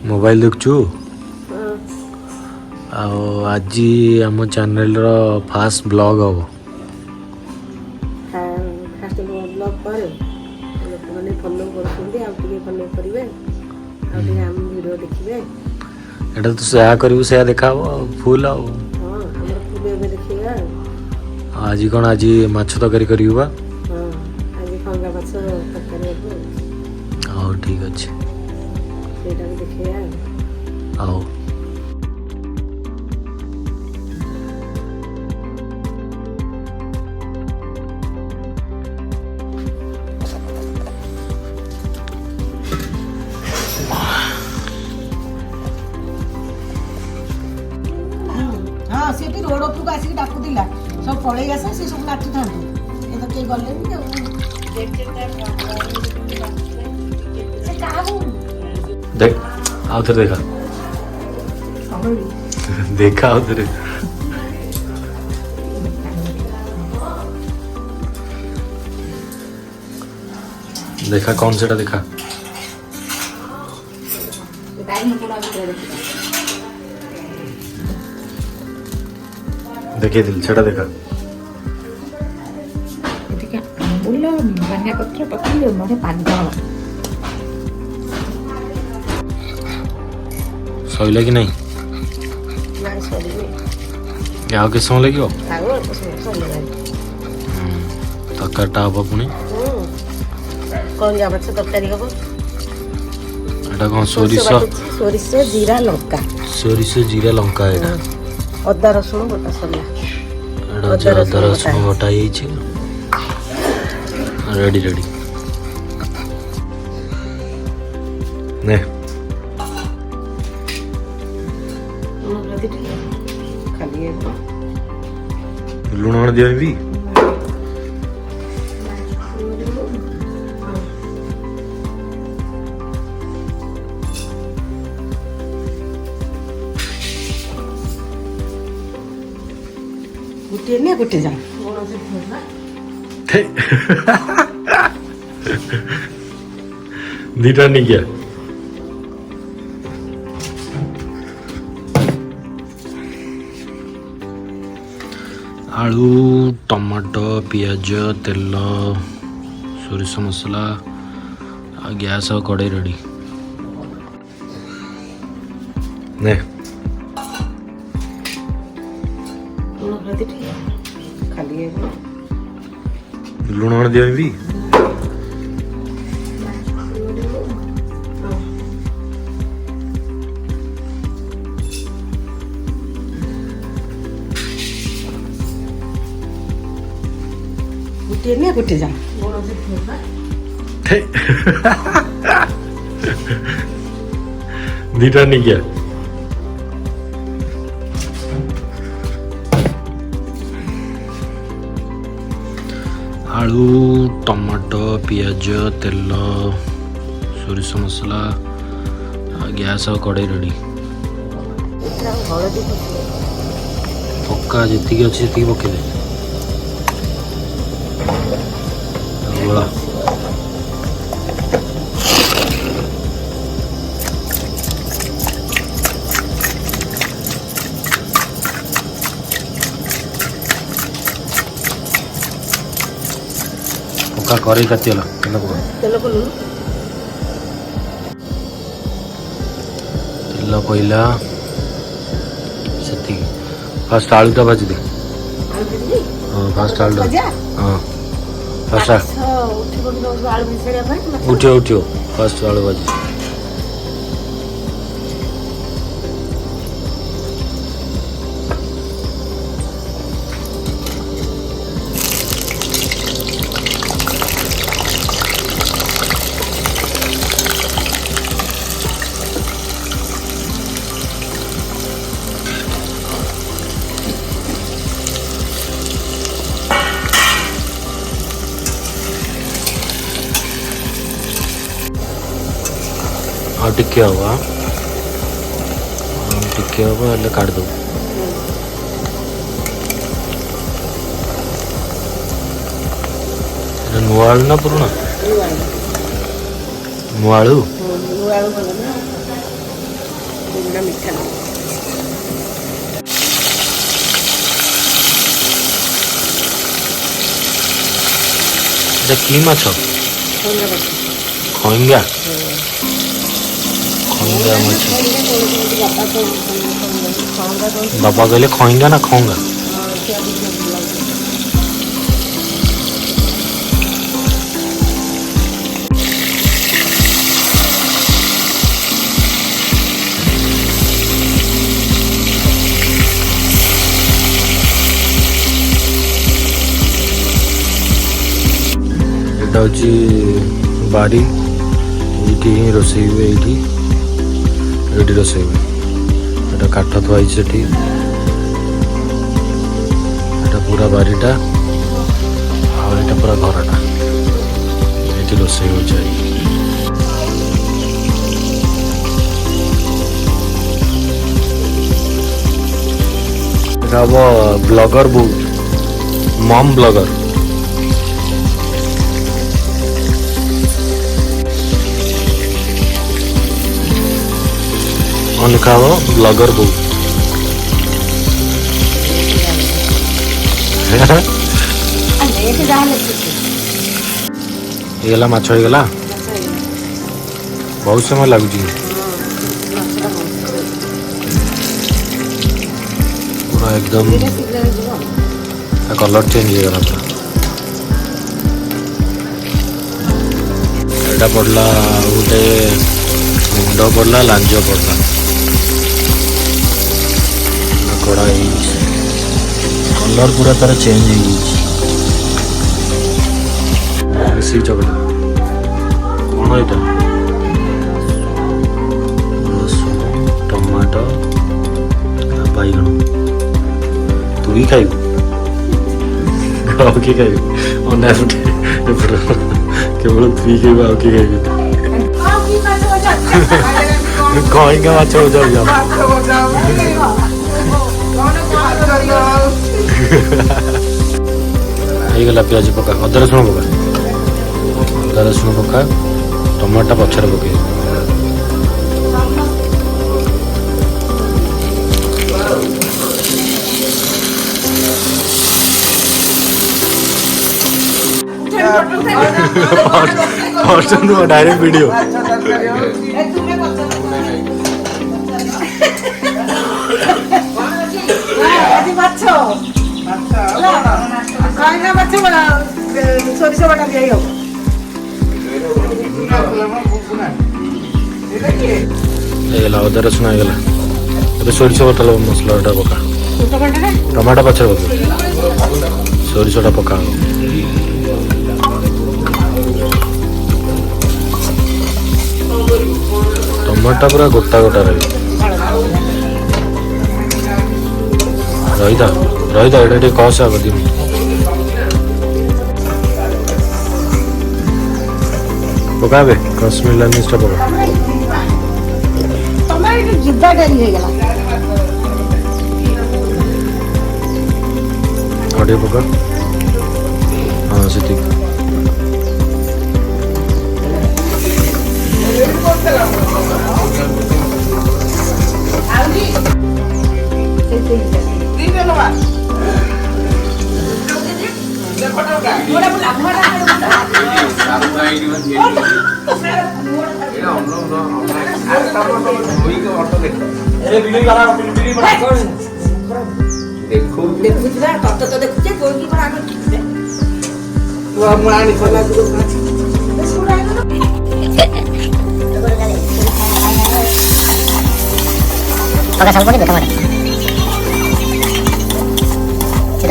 Mobile देखु हाँ आज आम चैनल रो फास्ट ब्लॉग हम फास्ट ब्लॉग पर लोक मैंने फॉलो करते फॉलो करेंगे आम वीडियो देखिए एटा तो से करू से देखा फुल हाँ आम फुल एवं देखिए आज कौन आज माछ तरकारी करी बा हाँ आज खंगा माछ तरकारी हम हाँ ठीक अच्छे सेटा भी देखिए आओ हाँ सी भी रोड उपरक आसिक डाकुला सब पलि आस सी सब नाचु था ये तो कहीं गले देख आओ थे देखा देखा आओ थे देखा कौन सेटा देखा देखे दिल सेटा देखा आंबुल धनिया पत्र पकड़ मोटे पाद सैला कि नहीं यहाँ के समय लगे तरकारीटा हम पुणी कौन जा माछ तरकारी हम एटा कौन सोरिष सोरिष जीरा लंका सोरिष जीरा लंका एटा अदा रसुण बटा सरला एटा अदा रसुण बटा ହେଇଛି रेडी रेडी ने खाली लुण दिया भी गोटे नहीं गोटे जा दीटा नहीं किया आलू टमाटो पियाज तेल सोरिष मसला गैस और कड़े रेडी ने खाली लुण दिया भी गोटे नहीं गोटे जा दीटा नहीं किया आलू टमाटो पियाज तेल सोरिष मसला गैस और कड़े रेडी पक्का जी अच्छे जी पकेदे बोला पक्का करेई तातीगला तेल को तेल पईला से फास्ट आलूटा भाजी दे हाँ फास्ट आलूटा हाँ फास्ट उठियो उठियो फास्ट आलू भाजी हाँ टिके हम टिके हम काट दो नुआ आलू ना पुराना नुआ आलू ପୁରୁଣା ମିଠା କି ମାଛ ଖଇଙ୍ଗା ଖଇଙ୍ଗା ମାଛ ବାବା କହିଲେ ଖଇଙ୍ଗା ନା ଖଙ୍ଗା এটা হচ্ছে বাড়ি এইটি ହିଁ ରୋଷେଇ ହୁଏ ଏଇଠି ରୋଷେଇ ହୁଏ এটা କାଠ ଥୁଆ ହେଇଛି ସେଠି এটা ପୁରା ବାରିଟା ଆଉ ଏଇଟା ପୁରା ଘରଟା ଏଇଠି ରୋଷେଇ ହେଉଛି এটা ହବ ବ୍ଲଗର ବୋଉ ମମ୍ ବ୍ଲଗର लिखा हो ब्लॉगर बो ये माछ हो गला बहुत समय लगुच पूरा एकदम कलर चेंज हो गला पूरा एटा पड़ला गोटे मुंड पड़ला लांज पड़ला कड़ाई कलर पूरा तार चेंज हो चकला कौन यहाँ टमाटो बैगण तू ही खाइबू आउ किए खाइबू अंडा केवल तू ही खाइबू आउ किए खाइबू खइंगा माछ जाऊ ହେଇଗଲା ପିଆଜ ପକା ଅଦା ରସୁଣ ପକା ଟମାଟୋ ପଛରେ ପକେଇ डायरेक्ट वीडियो ସୋରିଷ ବଟା ଦିଆ ହବ ହେଇଗଲା ଅଦା ରସୁଣ ହେଇଗଲା ଏବେ ସୋରିଷ ବଟା ମସଲାଟା ପକା ଟମାଟୋ ପଛରେ ପକା ସୋରିଷଟା ପକା ହବ ଟମାଟୋ ପୁରା ଗୋଟା ଗୋଟା ରହିବ ରହିଥା ଏଇଟା ଟିକେ କଷା ହବ ଦିନ ପକାବେ କାଶ୍ମୀର ଲାଲ ମିର୍ଚଟା ପକା ଆଉ ଟିକେ ପକା ହଁ ସେତିକି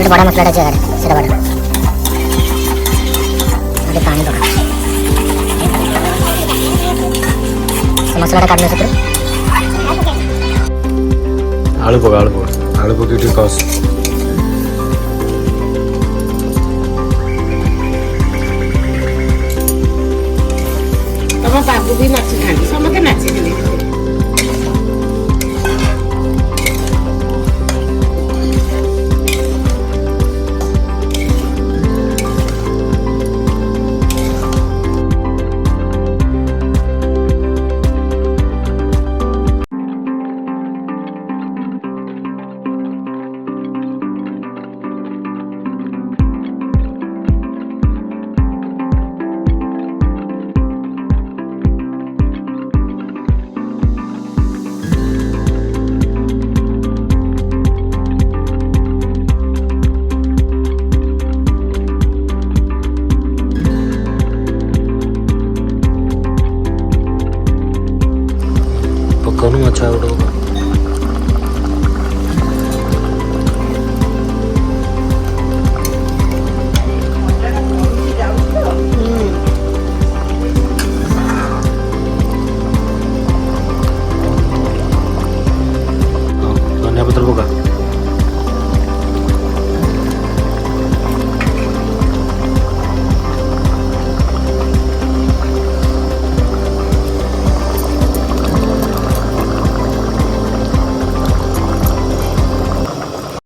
बड़ा मसला बड़ा पानी पका मसला काटने से आलू पका आलू पकी कस तम बाबू भी माछ खाती समस्त माछ ପକାଉନୁ ମାଛ ଆଉ ଗୋଟେ ପକା। ହଁ, ଧନିଆ ପତ୍ର ପକା।